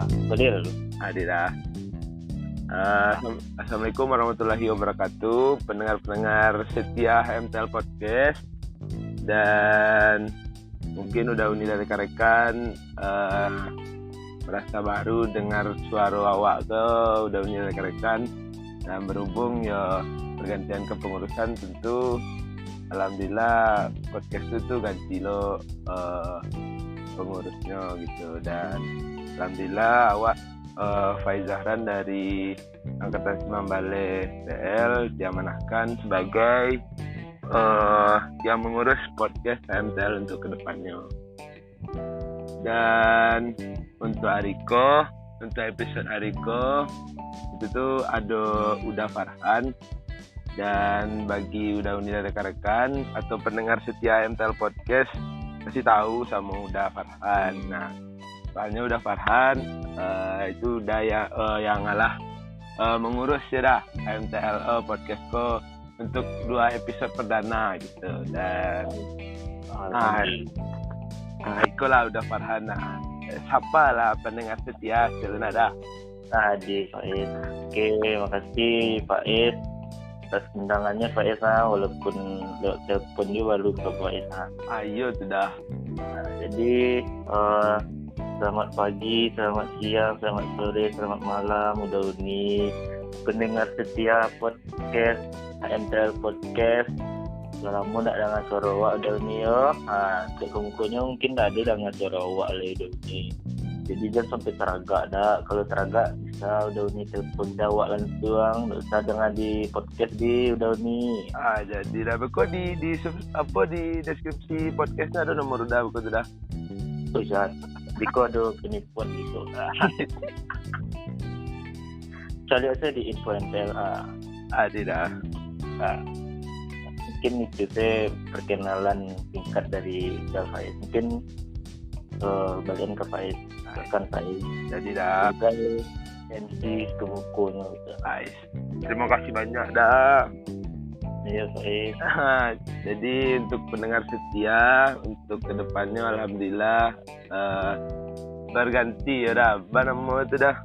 Boleh lalu. Adilah. Assalamualaikum warahmatullahi wabarakatuh, pendengar-pendengar setia HMTL Podcast. Dan mungkin udah uni dari rekan merasa baru dengar suara awak ke udah uni dari rekan. Dan berhubung ya pergantian kepengurusan, tentu alhamdulillah podcast itu ganti lo pengurusnya gitu. Dan alhamdulillah awak Faiz Zahran dari Angkatan 9 Balai TL diamanahkan sebagai yang mengurus podcast HMTL untuk kedepannya. Dan untuk Ariko, untuk episode Ariko itu tuh ada Uda Farhan. Dan bagi Uda Uni rekan-rekan atau pendengar setia HMTL Podcast pasti tahu sama Uda Farhan. Nah, soalnya Uda Farhan itu udah yang ngalah mengurus ya dah HMTL Podcastku untuk 2 episode perdana gitu. Dan itulah Uda Farhan. Nah, siapa lah pendengar setia selalu ada. Di Faiz. Oke, makasih Faiz atas undangannya Faiz, walaupun lewat telepon juga baru ke Faiz. Ayo sudah. Jadi selamat pagi, selamat siang, selamat sore, selamat malam Uda Uni, pendengar setia podcast HMTL Podcast. Sudah lama tak dengar suara awak Uda Uni ya. Muka-mukanya mungkin tak ada dengar suara awak lah Uda Uni. Jadi jangan sampai teragak dah. Kalau teragak bisa Uda Uni telepon dah awak langsung. Tak usah dengar di podcast di Uda Uni. Jadi dah kok di deskripsi podcastnya ada nomor Uda begitu dah. Oh jangan. Biko ada penipuan gitu. Cari saya di info MTL. Tidak. Mungkin itu saya perkenalan singkat dari Faiz. Mungkin bagian ke Faiz, rekan Faiz. Jadi dah. Sebagai MC kemukunya gitu. Terima kasih banyak dah. Iya Faiz. Jadi untuk pendengar setia untuk kedepannya alhamdulillah berganti ya dah. Nama itu dah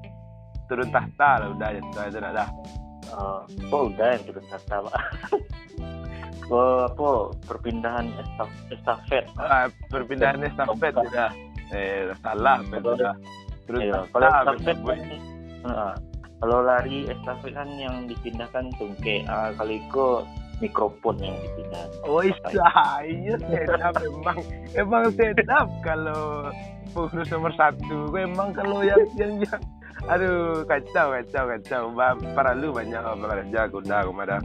turun tahta lah udah ya itu dah. Udah yang turun tahta Pak. Perpindahan estafet. Perpindahan estafet sudah. Salah sudah. Kalau estafet kalau lari estafet kan yang dipindahkan tungke. Kalau ikut mikrofon yang dipindah. Oh iya sedap emang sedap kalau pengurus nomor 1. Emang kalau yang aduh kacau. Para lu banyak belajar udah kemana.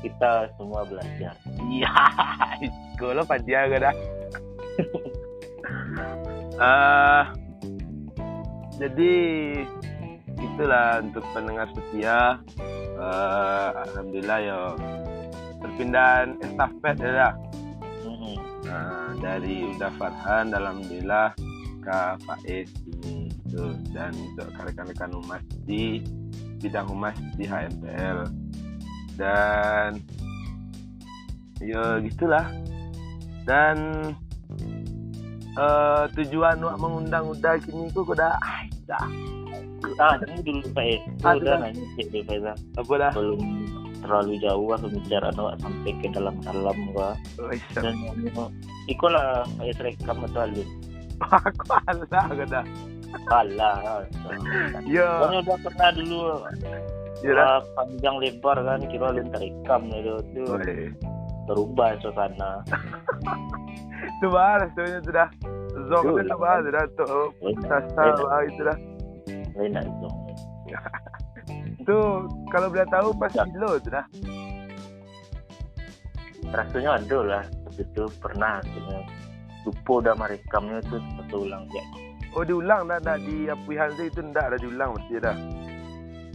Kita semua belajar. Iya, kalau panja dah. Jadi itulah untuk pendengar setia. Alhamdulillah ya perpindahan estafet ya dah. Dari Uda Farhan alhamdulillah ke Faiz ini gitu. Dan untuk rekan-rekan humas di bidang humas di HMTL. Dan ya gitulah. Dan tujuan wak mengundang Uda kini ku udah ini dulu Faiz. Udah nanya dulu Faiz. Apa dah? Belum terlalu jauh pembicaraan awak sampai ke dalam-dalam gua. Dan ikulah Faiz rekam atau alun. Aku alah kata. Alah. Ya. Soalnya udah pernah dulu. Panjang lebar kan kira alun terekam itu. Berubah suasana. Itu bahas sebenarnya sudah. Zong itu bahas sudah tuh. Sasa itu dah. Lain nak zong. Itu kalau boleh tahu pas kilo tu dah. Rasanya ada lah. Itu pernah lupa udah merekamnya tu satu ulang je. Oh diulang dah di apuihan itu ndak ada diulang mesti dah.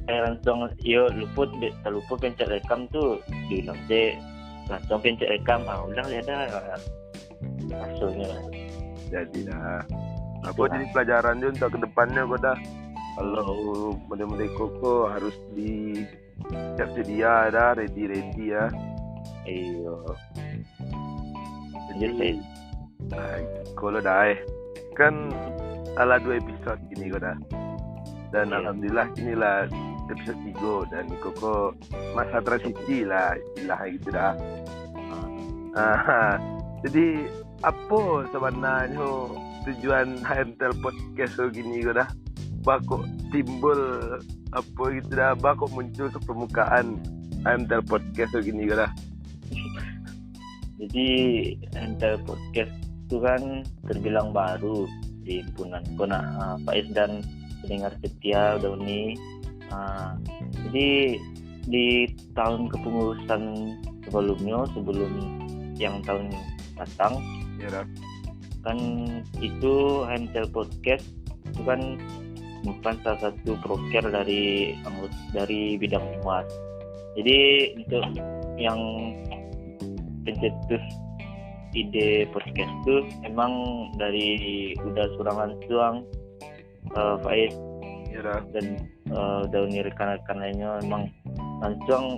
Langsung lupa pencet rekam tu diulang je. Langsung pencet rekam ulang dia dah. Maksudnya. Jadi dah. Apa jadi pelajaran dia untuk kedepannya kau dah. Kalau model-model koko harus di siap sedia dah, ready ya. Iyo. Jadi kalau dah kan ala 2 episode gini kau dah. Dan Iya. alhamdulillah inilah episode 3 dan koko masa transisi lah istilahnya gitu dah. Jadi apa sebenarnya tujuan HMTL podcast gini gue dah? Bakok timbul apa gitu dah? Bakok muncul ke permukaan HMTL podcast gini gue dah? Jadi Entel Podcast itu kan terbilang baru di himpunan Kona Faiz dan pendengar setia udah ini. Jadi di tahun kepengurusan sebelum yang tahun datang Ya dah. kan itu HMTL Podcast itu kan bukan salah satu proker dari bidang humas. Jadi untuk yang pencetus ide podcast itu emang dari udah surangan suang Faiz Ya dah. dan Dauni rekan-rekan lainnya emang langsung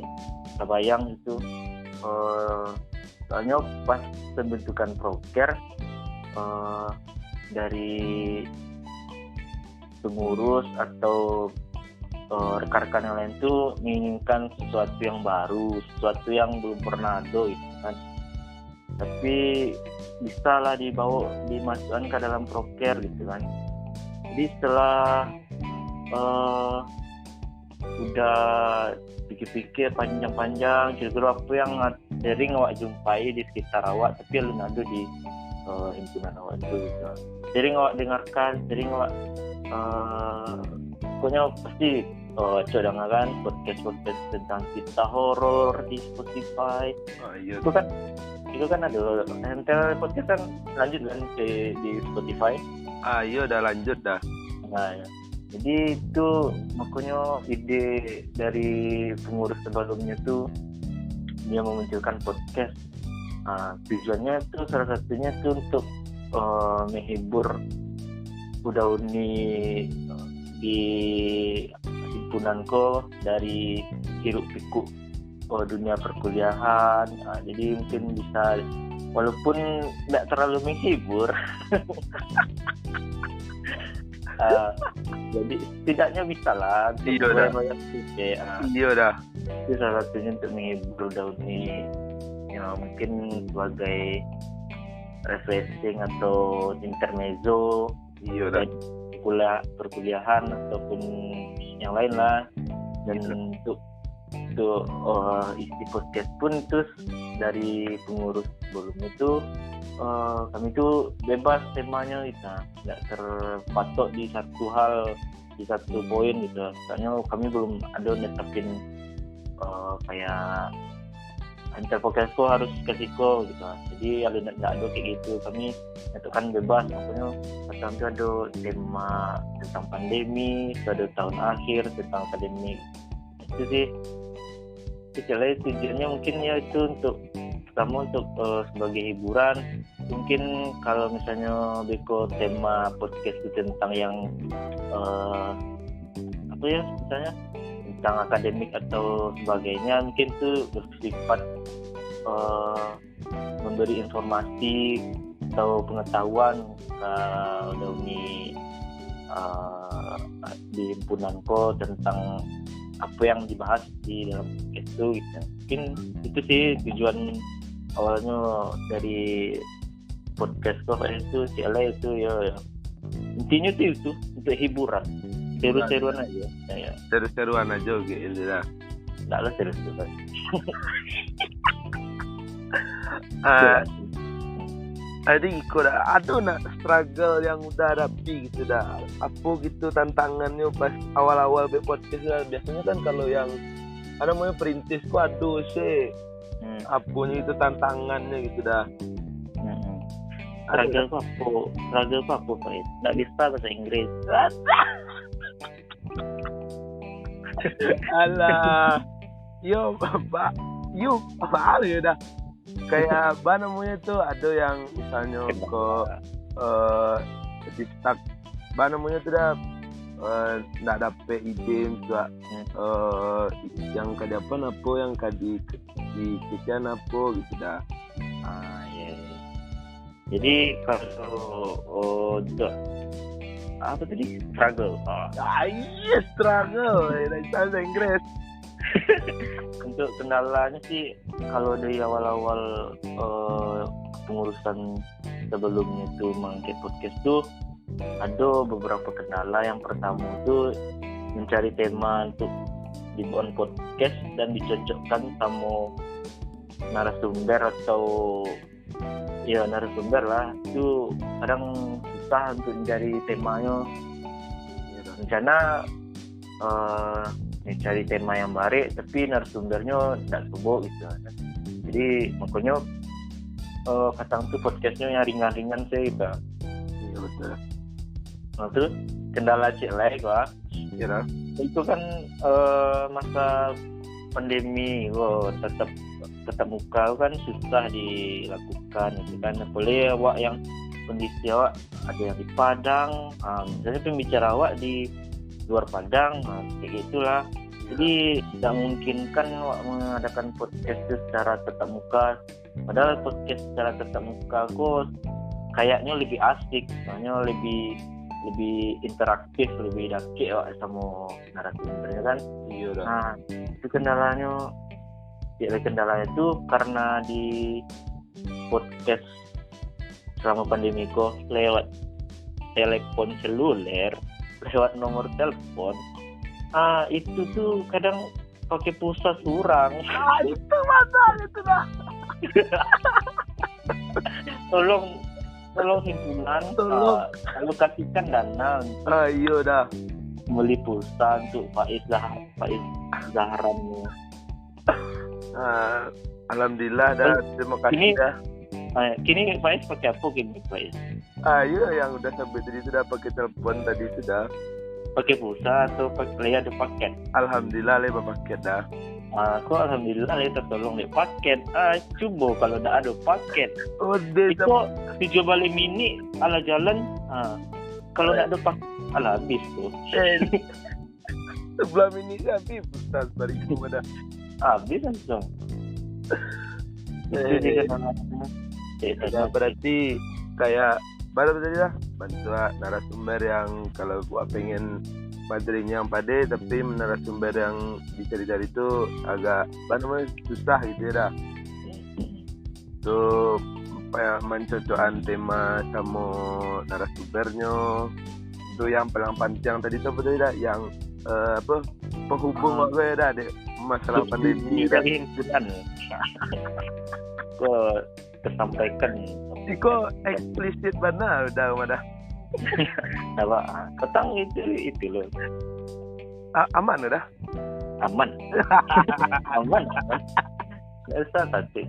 kebayang itu soalnya pas pembentukan proker dari pengurus atau rekan-rekan yang lain tuh menginginkan sesuatu yang baru, sesuatu yang belum pernah ada gitu kan. Tapi bisa lah dimasukkan ke dalam proker gitu kan. Jadi setelah udah pikir-pikir panjang-panjang kira-kira apa yang sering awak jumpai di sekitar awak tapi belum ada di himpunan awak itu gitu. Sering awak dengarkan, sering awak pokoknya pasti coba kan podcast tentang cerita horor di Spotify. Iya. Itu kan ada Entel podcast kan lanjut kan di Spotify. Iya udah lanjut dah. Nah, ya. Jadi itu makanya ide dari pengurus sebelumnya tuh dia memunculkan podcast. Tujuannya tuh salah satunya tuh untuk menghibur Udauni di himpunanku dari hiruk pikuk dunia perkuliahan. Jadi mungkin bisa walaupun tidak terlalu menghibur. Jadi setidaknya bisa lah Iya dah. Iya dah. Itu salah satunya untuk menghibur Dauni ya, mungkin sebagai refreshing atau intermezzo Iya dah. perkuliahan ataupun yang lain lah. Dan untuk isi podcast pun terus dari pengurus sebelum itu kami tuh bebas temanya gitu, nggak terpatok di satu hal, di satu poin gitu. Soalnya kami belum ada netapin kayak Entel podcastku harus kesiko gitu. Jadi kalau nggak ada kayak gitu, kami netapkan bebas. Makanya kadang tuh ada tema tentang pandemi, ada tahun akhir tentang akademik. Itu sih sebenarnya tujuannya mungkin ya itu untuk pertama untuk sebagai hiburan. Mungkin kalau misalnya beko tema podcast itu tentang yang apa ya misalnya tentang akademik atau sebagainya, mungkin itu bersifat memberi informasi atau pengetahuan Dauni di himpunanku tentang apa yang dibahas di dalam podcast itu gitu. Mungkin itu sih tujuan awalnya dari podcast itu CLA itu ya. Intinya tuh itu untuk hiburan, seru-seruan aja ya. Seru-seruan aja gitu dah. Enggak lah seru-seruan. Jadi ada nak struggle yang udah hadapi gitu dah. Apa gitu tantangannya pas awal-awal podcast lah. Biasanya kan kalau yang ada mau perintis ku aduh sih. Apanya itu tantangannya gitu dah. Struggle apa Pak? Nggak bisa bahasa Inggris. Alah. Yo, Pak. Yo, apa ya dah. Kayak apa namanya tuh ada yang misalnya ke stuck apa namanya tuh dah nggak dapet ide juga yang kadapan apa yang di kikian apa gitu dah. Iya. Jadi kalau untuk apa tadi? Struggle. Yes, struggle. Bahasa Inggris. Untuk kendalanya sih kalau dari awal-awal pengurusan sebelumnya itu mengangkat podcast tuh ada beberapa kendala. Yang pertama itu mencari tema untuk dibuat podcast dan dicocokkan sama narasumber atau ya narasumber lah, itu kadang susah untuk mencari temanya. Rencana cari tema yang baik tapi narasumbernya tidak sebut gitu. Jadi makanya kadang tuh podcastnya yang ringan-ringan sih gitu. Iya betul. Nah itu kendala cek lagi gua. Iya. Itu kan masa pandemi, tetap muka kan susah dilakukan gitu kan. Boleh awak yang kondisi awak ada yang di Padang, misalnya pembicara awak di luar Padang, kayak gitulah. Jadi tidak memungkinkan awak mengadakan podcast secara tatap muka. Padahal podcast secara tatap muka kok kayaknya lebih asik, soalnya lebih interaktif, lebih dekat awak sama narasumbernya kan. Iya dah. Nah itu kendalanya. Ya, kendalanya itu karena di podcast selama pandemi kok lewat telepon seluler, lewat nomor telepon, itu tuh kadang pakai pulsa surang. Itu masalah itu dah. Tolong himpunan, alokasikan dana untuk Iya dah. beli pulsa untuk Faiz Zahrannya. Alhamdulillah dah, terima kasih dah. Kini Faiz pakai apa kini Faiz? Iya yang udah sampai tadi sudah pakai telepon tadi sudah. Pakai pulsa atau pakai ada paket? Alhamdulillah lewat paket dah. Aku alhamdulillah tertolong deh paket. Coba kalau tidak ada paket. Itu video balik mini ala jalan. Kalau tidak ada paket ala habis tuh. Sebelah mini habis Ustaz bariku pada. Habis langsung. Itu dia kan. Berarti kayak baru tadi lah bantu narasumber yang kalau gua pengen materinya yang pade tapi narasumber yang dicari-cari itu agak susah gitu ya dah. Tuh mencocokan tema sama narasumbernya. Itu yang paling penting tadi tuh betul dah yang penghubung gue dah deh masalah pandemi dan himpunan. Kok tersampaikan. Iko eksplisit benar udah. Apa? Ketang itu loh. Aman udah. Aman. Biasa satu.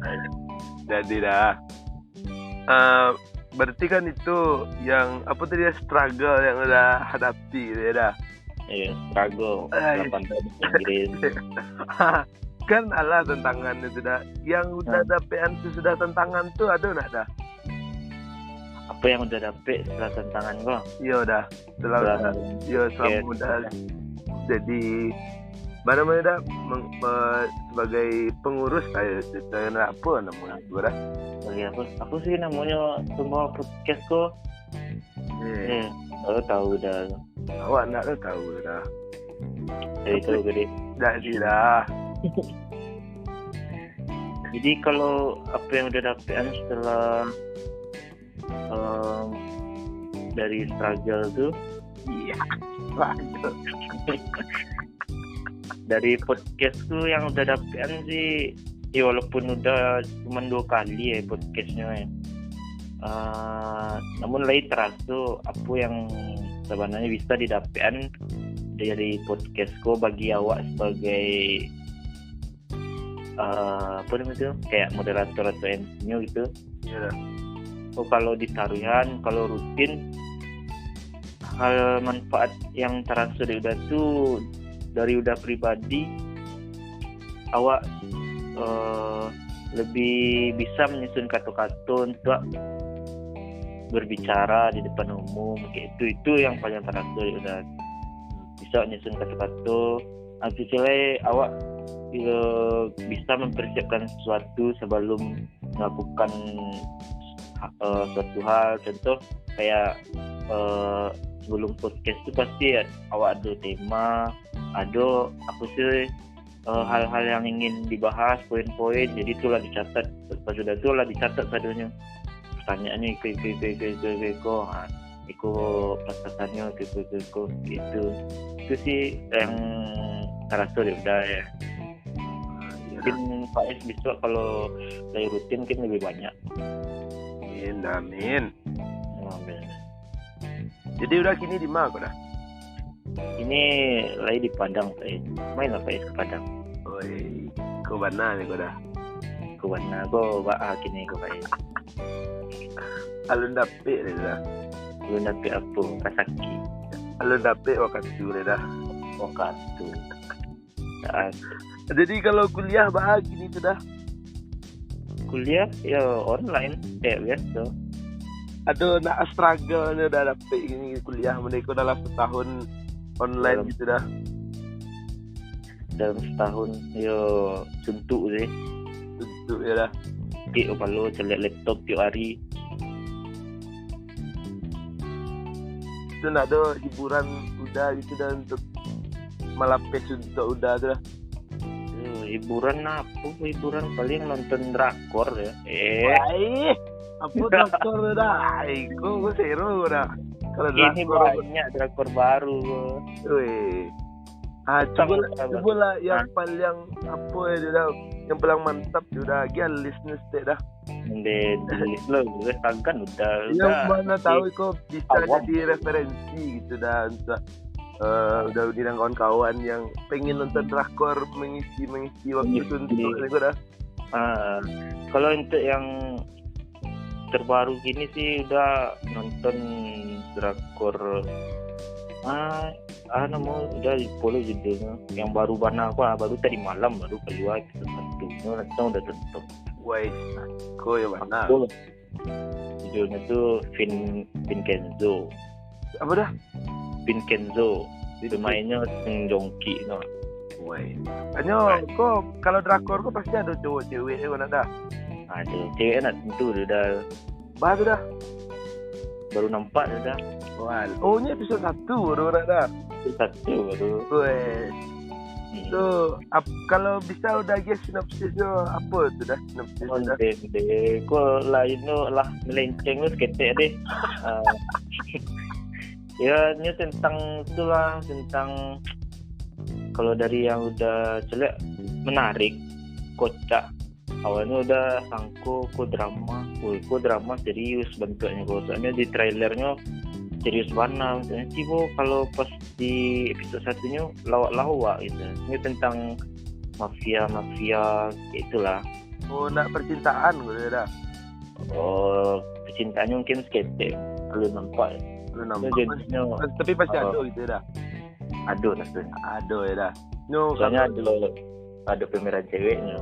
Jadi dah. Berarti kan itu yang apa tadi struggle yang udah hadapi ya dah. Iya, struggle 8 tahun Inggris. Kan Allah tantangan itu dah. Yang udah dapean itu sudah tantangan tuh ada enggak dah? Apa yang udah dapet setelah tantangan gua? Iya udah. Selama udah jadi mana dah sebagai pengurus saya apa namanya gua dah. Aku sih namanya semua podcast kok. Tahu dah. Awak nak tahu dah. Itu gede. Dah. Jadi kalau apa yang udah dapetan setelah dari struggle tuh, iya. Dari podcastku yang udah dapetan sih, ya walaupun udah cuma 2 kali ya podcastnya ya. Namun lagi terasa apa yang sebenarnya bisa didapatkan dari podcastku bagi awak sebagai apa namanya kayak moderator atau MC-nya gitu. Iya. Kalau ditaruhan, kalau rutin, hal manfaat yang terasa dari udah pribadi, awak lebih bisa menyusun kata-kata untuk berbicara di depan umum kayak itu yang paling terasa udah bisa menyusun kata-kata. Akhirnya awak bisa mempersiapkan sesuatu sebelum melakukan suatu hal, contoh kayak sebelum podcast itu pasti awak ada tema, ada apa sih hal-hal yang ingin dibahas, poin-poin, jadi itulah dicatat. Pas sudah itulah dicatat sadunya. Pertanyaannya ke Iko pasasannya ke gitu. Itu sih yang terasa udah ya. Mungkin Pak S bisa kalau dari rutin mungkin lebih banyak. Amin. Amin. Jadi udah kini di mana kau dah? Ini lagi di Padang Pak S. Main lah Pak S ke Padang. Oi, kau mana nih kau dah? Ke mana kau kini kau Pak S. Alun dapet dah. Lu nanti apa? Kasaki. Alun dapet waktu dah. Waktu. Jadi kalau kuliah gini tuh dah. Kuliah ya online kayak biasa. Aduh nak struggle nih udah dapet ini kuliah mereka dalam setahun online gitu dah. Dalam setahun yo suntuk sih. Suntuk ya dah. Kalau celek laptop tiap hari. Itu nak ada hiburan udah gitu dah untuk malapes untuk udah tuh dah. Hiburan apa? Hiburan paling nonton drakor ya. Wah, apa drakor dah? Kau seru dah. Kalau ini banyak drakor baru. Wih. Coba lah yang paling apa ya dah, yang paling mantap sudah gian listeners dah. List lo gue kan udah. Yang mana tahu kok bisa jadi referensi gitu dah untuk udah dengan kawan-kawan yang pengen nonton drakor mengisi waktu suntuk gitu dah. Kalau untuk yang terbaru gini sih udah nonton drakor udah follow judulnya yang baru baru tadi malam baru keluar episode 1 nanti udah tonton. Wah, kau yang mana? Judulnya tuh Vincenzo. Apa dah? Vincenzo. Mainnya Jongki no. Wah. Hanya kok kalau drakor kok pasti ada cowok cewek mana dah? Ada cewek nak tentu udah. Baru dah. Baru nampak dah. Wah. Oh ini episode 1 baru dah. Episode 1 baru. Wah. So, kalau bisa udah guys sinopsisnya apa tu dah sinopsisnya? Kau lain lah melenceng lu seketek deh. Ya ini tentang itulah tentang kalau dari yang udah jelek menarik kocak awalnya udah sangko drama serius bentuknya soalnya di trailernya serius banget misalnya Cibo kalau pas di episode 1-nya lawak gitu ini tentang mafia itulah. Oh nak percintaan gitu dah. Oh percintaannya mungkin skete kalau nampak jadinya, tapi pasti ada gitu dah. Ada ya dah. Soalnya ada pemeran ceweknya.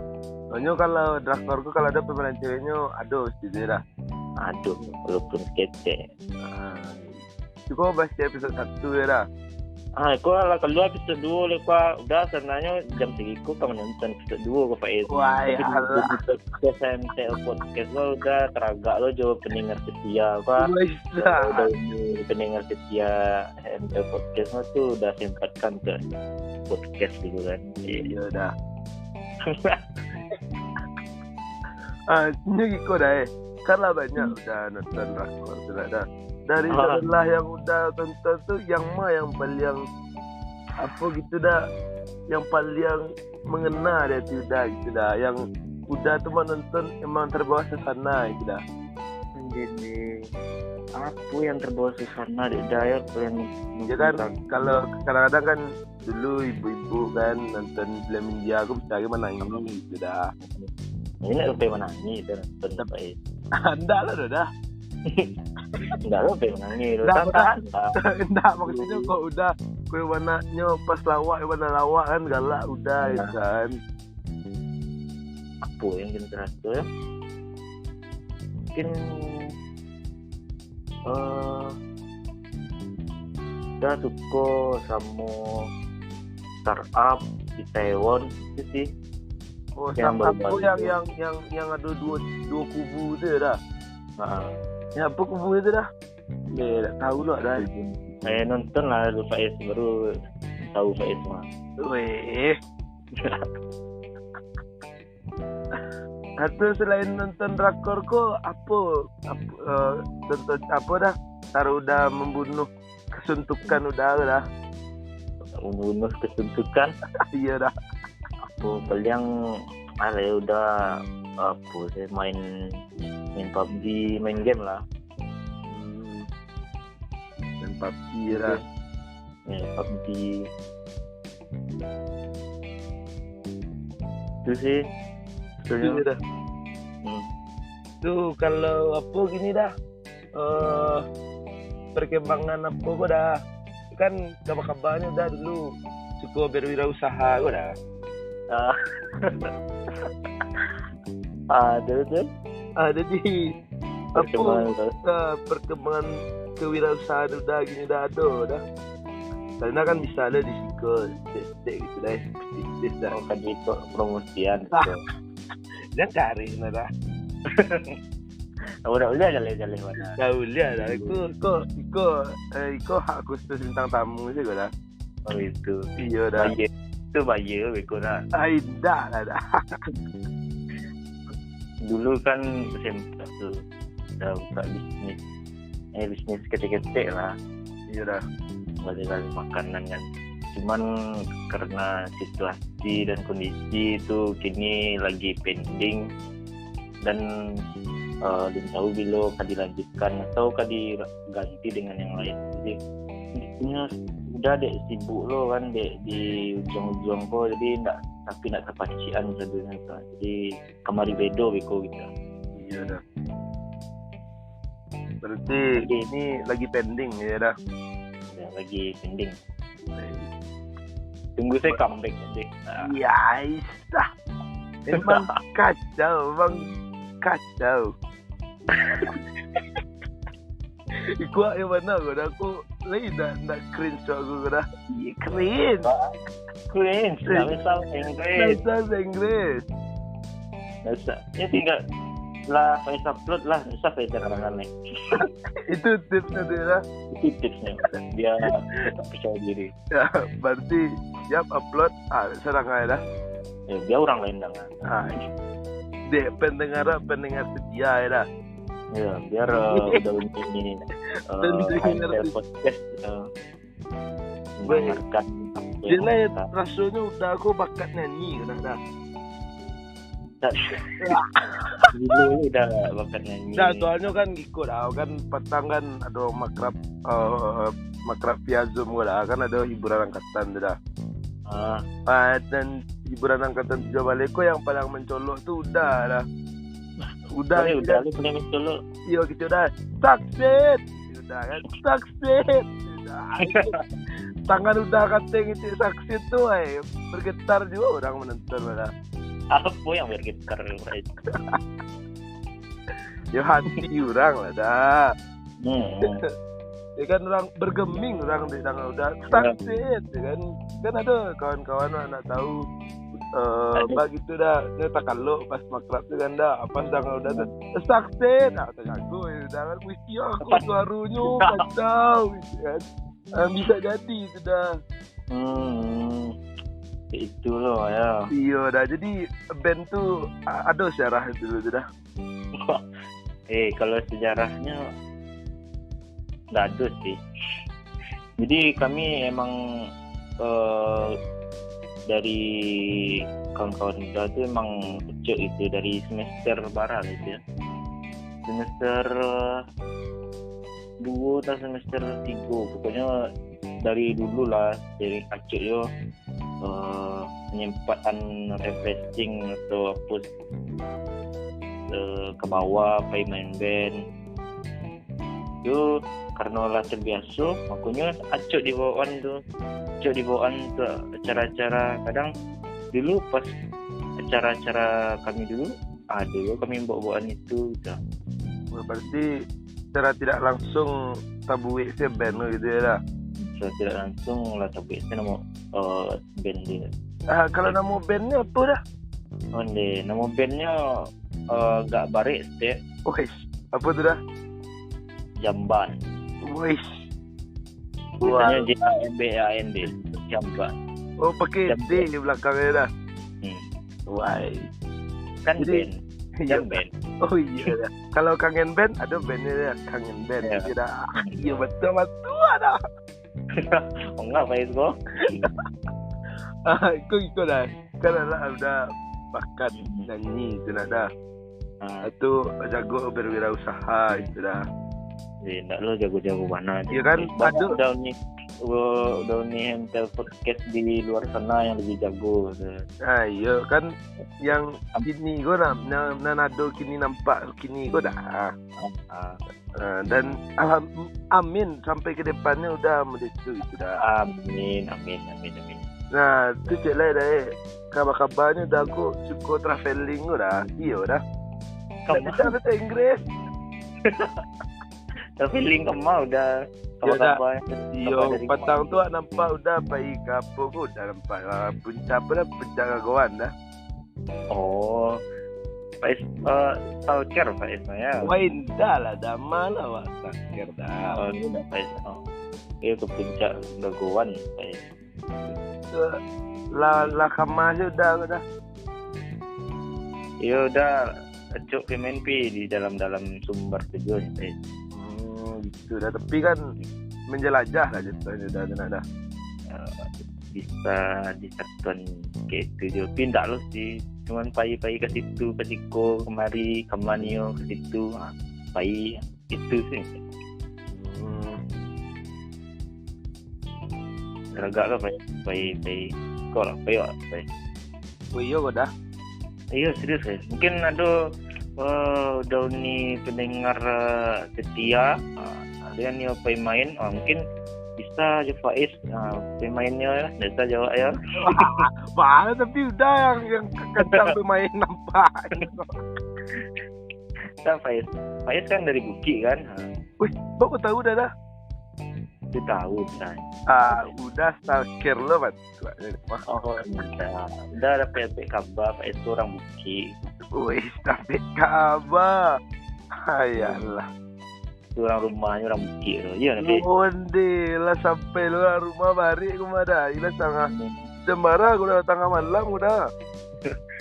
Soalnya kalau drakor kalau ada pemeran ceweknya ada gitu dah. Ada walaupun skete. Juga bahas episode 1 ya dah. Kau lah keluar episode 2 lepas udah sebenarnya jam 3 kau kan menonton episode 2 kau Pak Es. Wah ya Allah. SMTL podcast lo udah teragak lo jauh pendengar setia Pak. Udah pendengar setia SMTL podcast lo tuh udah sempatkan ke podcast gitu kan. Iya dah. Ini kau dah karena banyak udah nonton drakor sudah dah. Dari setelah yang udah tonton tuh yang paling apa gitu dah, yang paling mengena dia tuh udah gitu dah, yang udah tuh nonton emang terbawa suasana gitu dah. Jadi apa yang terbawa suasana di daya yang ya kan kalau kadang-kadang kan dulu ibu-ibu kan nonton film India aku bisa menangis gitu dah. Ini sampai menangis dan sampai anda lah dah. Enggak lo pengen enggak maksudnya kok udah kue warnanya pas warna lawak kan galak udah ya kan apa yang kita terasa ya mungkin udah suka sama startup di Taiwan itu sih. Yang yang ada dua kubu itu ya dah. Ya apa kubu itu dah? Tak tahu lo dah. Saya nonton lah dulu Faiz, baru tahu Faiz mah. Weh. Atau selain nonton drakor kok tonton apa dah? Taruh udah membunuh kesuntukan udah. Bunuh kesuntukan. Iya dah. Aku paling udah apa saya main PUBG, main game lah. Dan PUBG lah. PUBG. Itu sih. Iya dah. Tuh kalau apa gini dah. Perkembangan apa kok dah. Kan kabar-kabarnya dah dulu suka berwirausaha kok dah. Ada di perkembangan kewirausahaan udah gini dah ada dah. Karena kan bisa ada di sikol gitu dah. Oh, kan itu promosian. Jangan cari dah. Udah jalan mana? Dah udah dah. Iko hak khusus bintang tamu sih dah. Oh itu. Iya dah. Itu bayar beko dah. Dah. Dulu kan SMP tuh udah buka bisnis. Bisnis ketek-ketek lah. Iya dah. Balik-balik makanan kan. Cuman karena situasi dan kondisi itu kini lagi pending dan belum tahu bila akan dilanjutkan atau akan diganti dengan yang lain. Jadi intinya udah dek sibuk lo kan dek di ujung-ujung kok, jadi tak kepacian sebenarnya. Jadi kemari bedo beko gitu. Iya dah. Berarti ini lagi pending ya dah. Ya, lagi pending. Tunggu saya comeback deh. Ya, isah. Memang kacau, Iku yang mana aku dah aku lagi nak cringe aku dah. Iya cringe. Bahasa Inggris. Bisa. Ya tinggal lah Faiz upload lah, bisa Faiz kadang-kadang nih. Itu tipsnya dia lah. Itu tipsnya dia tetap percaya diri. Ya, berarti siap upload serang aja dah. Ya, dia orang lain dengan. Dia pendengar setia ya dah. Ya, biar udah ini AMTL podcast mendengarkan. Jadi rasanya udah aku bakat nyanyi dah. Dulu udah bakat nyanyi. Nah, soalnya kan ikut kan petang kan ada makrab via Zoom dah kan ada hiburan angkatan dah. Dan hiburan angkatan 3 Baleko yang paling mencolok tuh udah lu punya mencolok. Iya gitu dah. Saksit. Udah kan saksit. Tangan udah kateng itu saksit tuh bergetar juga orang menonton dah. Apa yang bergetar? Ya hati orang lah dah. Ya kan orang bergeming orang di tangan udah saksit ya kan ada kawan-kawan anak tahu begitu dah dia tak kalau pas makrab tu kan dah apa tangan udah saksit tak aku udah kan mesti aku suaranya kacau kan bisa jadi sudah itu loh ya. Iya dah, jadi band tuh ada sejarah dulu dah. Kalau sejarahnya nggak ada sih. Jadi kami emang dari kawan-kawan kita tuh emang kecil itu dari semester barat gitu ya. Semester 2 atau semester 3 pokoknya dari dulu lah dari acuk yo penyempatan refreshing atau apa ke bawah main band itu karena lah terbiasa makanya acuk di bawaan tuh acara-acara kadang dulu pas acara-acara kami dulu ada kami bawa-bawaan itu gitu. Berarti secara tidak langsung tabu WC band gitu ya lah. Secara tidak langsung lah tabu WC nama band dia. Kalau nama bandnya apa dah? Nama bandnya gak barik sih. Apa tu dah? Jamban. Wih. Biasanya JAMB AND Jamban. Oh pakai D di belakangnya dah. Wah. Kan Jadi- band. Jamban. Oh iya. Kalau kangen band ada bandnya ya, kangen band. Iya. Tidak. Iya betul ada. Oh enggak Faiz kok. Ikut dah. Kan udah bakat nyanyi itu dah. Itu jago berwirausaha itu dah. Enggak lo jago-jago mana. Iya kan? Banyak Aduh. udah nih MTL podcast di luar sana yang lebih jago. Iya kan yang kini gue nanado kini nampak kini gue dah. Dan amin sampai ke depannya udah begitu itu dah. Amin. Nah, itu cek lah dah. Kabar-kabarnya udah aku suka traveling udah. Iya dah. Tak bisa bahasa Inggris. Traveling kemau udah Ya dah. kabar-kabar. Yo, petang tu nampak udah pergi ke apa ku dah nampak puncak apa dah puncak Gagoan dah. Oh, Faiz tahu cer Faiz ya. Wah indah lah dah malah wak sakir dah. Oh, ini udah Faiz. Oh. Itu ke puncak Gagoan Faiz. Lah kamarnya udah. Iya udah acuk pemain di dalam sumber video Faiz. Gitu dah. Tapi kan menjelajah lah jatuhnya dah. Bisa disatuan kayak itu juga pindah loh sih, cuman pai ke situ ke siko kemari kemanio ke situ pai itu sih agak lah pai kok lah pai Oh iya kok dah. iya serius guys, mungkin ada udah nih pendengar setia ada yang nih pai main mungkin bisa aja Faiz pemainnya bisa jawab ya. Mana tapi udah yang kencang pemain nampak. Nah, Faiz kan dari Buki kan. Wih, kok tahu dah. Itu tahu kan. Udah stalker lo kan. Oh, udah ada PP kabar Faiz itu orang Buki. Wih, tapi kabar. Hayalah. Itu orang rumahnya orang Buki loh. Iya nanti. Onde lah sampai luar rumah balik ke mana? Ila tengah Jembara aku udah tengah malam udah.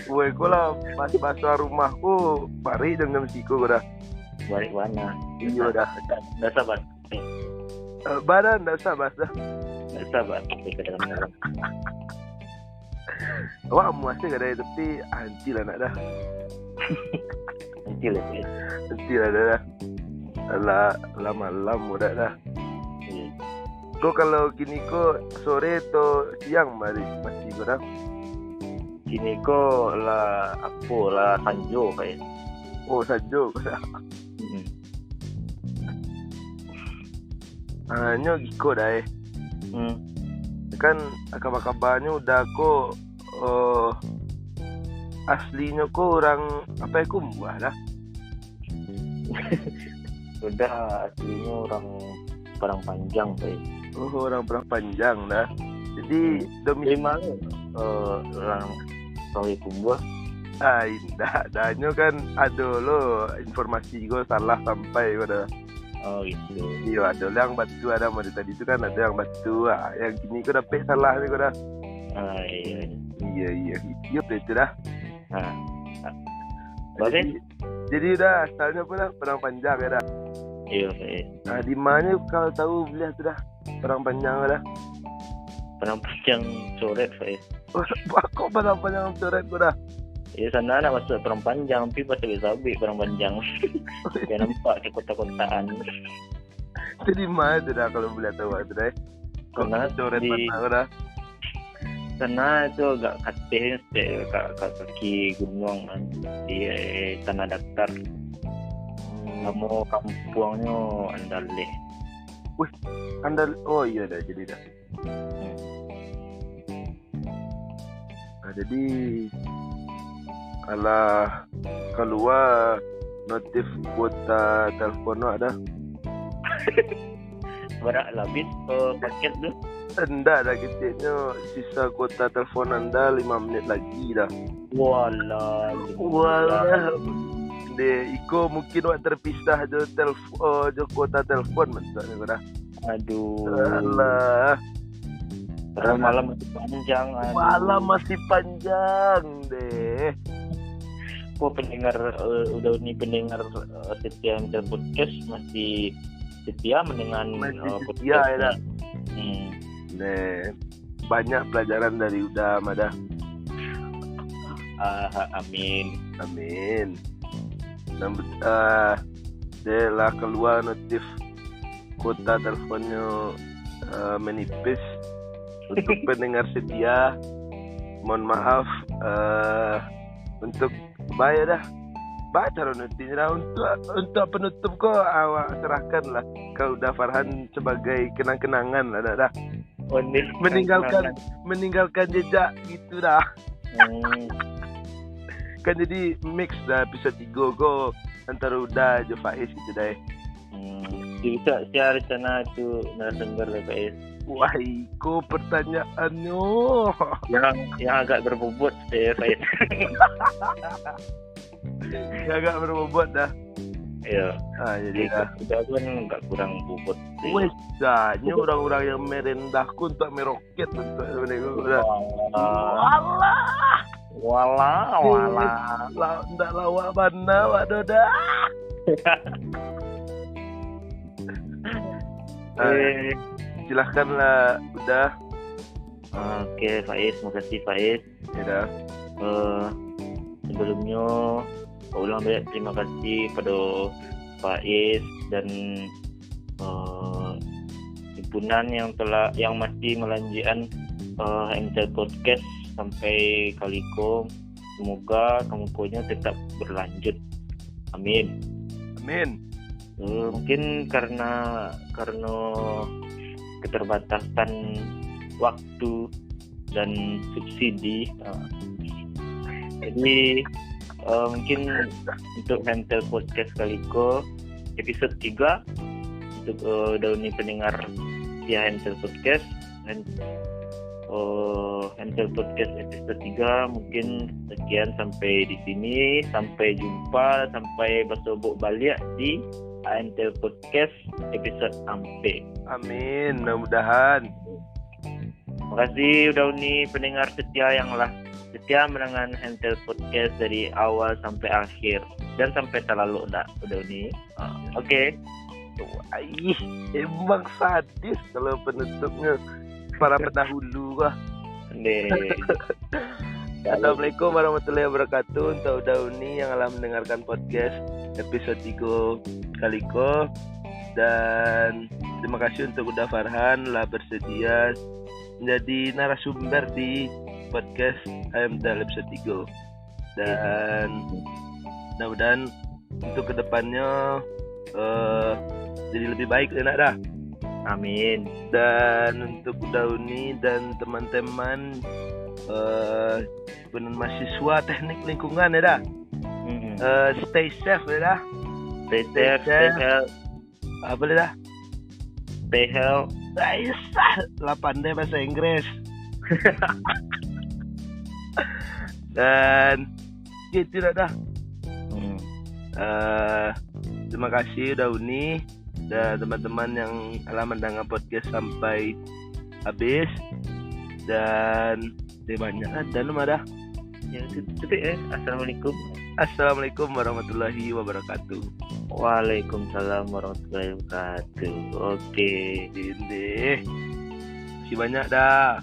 Woi, kau lah pas rumahku balik dengan siku udah. Balik mana? Iya udah. Udah sabar. Badan dah sabar dah. Udah sabar sampai ke dalam malam. Wah, masih gak ada tapi anti lah nak dah. Nanti lah sih. Anti lah dah. Alah malam udah dah. Iya. Kau kalau gini kau sore atau siang mari masih kurang. Sini kok lah apa lah Sanjo Faiz. Oh sajo kau dah. Hanya giko dah Kan kabar-kabarnya udah kok aslinya kok orang apa ya kumbah dah. Udah aslinya orang Padang Panjang Faiz. Oh orang Padang Panjang dah. Jadi domisili Mana orang Sawi Kumbah. Indah dahnya kan ada lo informasi gue salah sampai gue dah. Oh gitu. Iya ada yang batu ada mau tadi itu kan ada yang batu yang gini gue dapet salah nih gue dah. Iya. Iya itu dah. Bagus. Jadi udah asalnya apa dah Padang Panjang ya dah. Iya Faiz. Nah di mana kalau tahu beliau tu dah Padang Panjang dah. Padang Panjang coret Faiz. Oh, kok Padang Panjang coret gue dah. Ya sana nak masuk Padang Panjang, tapi pas habis Padang Panjang. Dia nampak ke kota-kotaan. Jadi mana tu dah kalau beliau tahu tu dah. Karena coret di Padang dah. sana itu agak katih kaki gunung kan di tanah datar. Kamu kampungnya Andaleh. Wih, Andal. Oh iya dah jadi dah. Nah, jadi kalau keluar notif kuota telepon ada. Berak habis paket tu. Enggak dah kecilnya sisa kuota telepon anda 5 menit lagi dah. Walah. Walah. De, iko mungkin wak terpisah jo kuota telepon mentok ni dah. Aduh. Alah. Padahal malam masih panjang. Aduh. Malam masih panjang deh. Pendengar udah nih pendengar setia Amtel Podcast masih setia mendengar podcast. Ya. Deh, banyak pelajaran dari Uda Mada. Amin. Dia lah keluar notif kuota teleponnya menipis. Untuk pendengar setia, mohon maaf untuk bayar dah. Baca notifnya untuk penutup kau awak serahkanlah kau Uda Farhan sebagai kenang-kenangan lah dah. Meninggalkan jejak gitu dah. Kan jadi mix dah episode 3 kau antara Uda je Faiz gitu dah. Bisa share rencana tu narasumber Faiz. Wah, iko pertanyaannya yang agak berbobot Faiz. Yang agak berbobot dah. Ya. Jadi udah kan enggak kurang bobot. Wes, nya orang-orang yang merendahku untuk meroket untuk mereka. Walah. Ndak lawak bana wak doda. Silahkanlah udah. Oke, Faiz, makasih Faiz. Ya. Sebelumnya ulang banyak terima kasih pada Faiz dan himpunan yang masih melanjutkan Amtel Podcast sampai kaliko. Semoga kamu tetap berlanjut. Amin. Mungkin karena keterbatasan waktu dan subsidi, jadi mungkin untuk Amtel Podcast kaliko episode 3 untuk dauni pendengar via Amtel Podcast dan Amtel Podcast episode 3 mungkin sekian sampai di sini. Sampai jumpa, sampai bersobok balik di Amtel Podcast episode ampe. Amin, mudah-mudahan. Makasih udah uni pendengar setia yang setia mendengar Amtel Podcast dari awal sampai akhir dan sampai terlalu udah uni. Oke. Emang sadis kalau penutupnya para pendahulu lah. Assalamualaikum warahmatullahi wabarakatuh. Untuk Dauni yang alam mendengarkan podcast episode 3 kaliko. Dan terima kasih untuk Uda Farhan lah bersedia menjadi narasumber di podcast Amtel episode 3. Dan mudah-mudahan untuk kedepannya jadi lebih baik enak dah. Amin. Dan untuk Dauni dan teman-teman mahasiswa teknik lingkungan ya dah. Stay safe ya dah. Stay healthy. Apa dah? Stay healthy. Lah pandai bahasa Inggris. Dan gitu dah. Terima kasih Dauni dan teman-teman yang telah mendengar podcast sampai habis. Dan banyak dan dah. Ya, tutup Assalamualaikum warahmatullahi wabarakatuh. Waalaikumsalam warahmatullahi wabarakatuh. Oke. Ini. Masih banyak dah.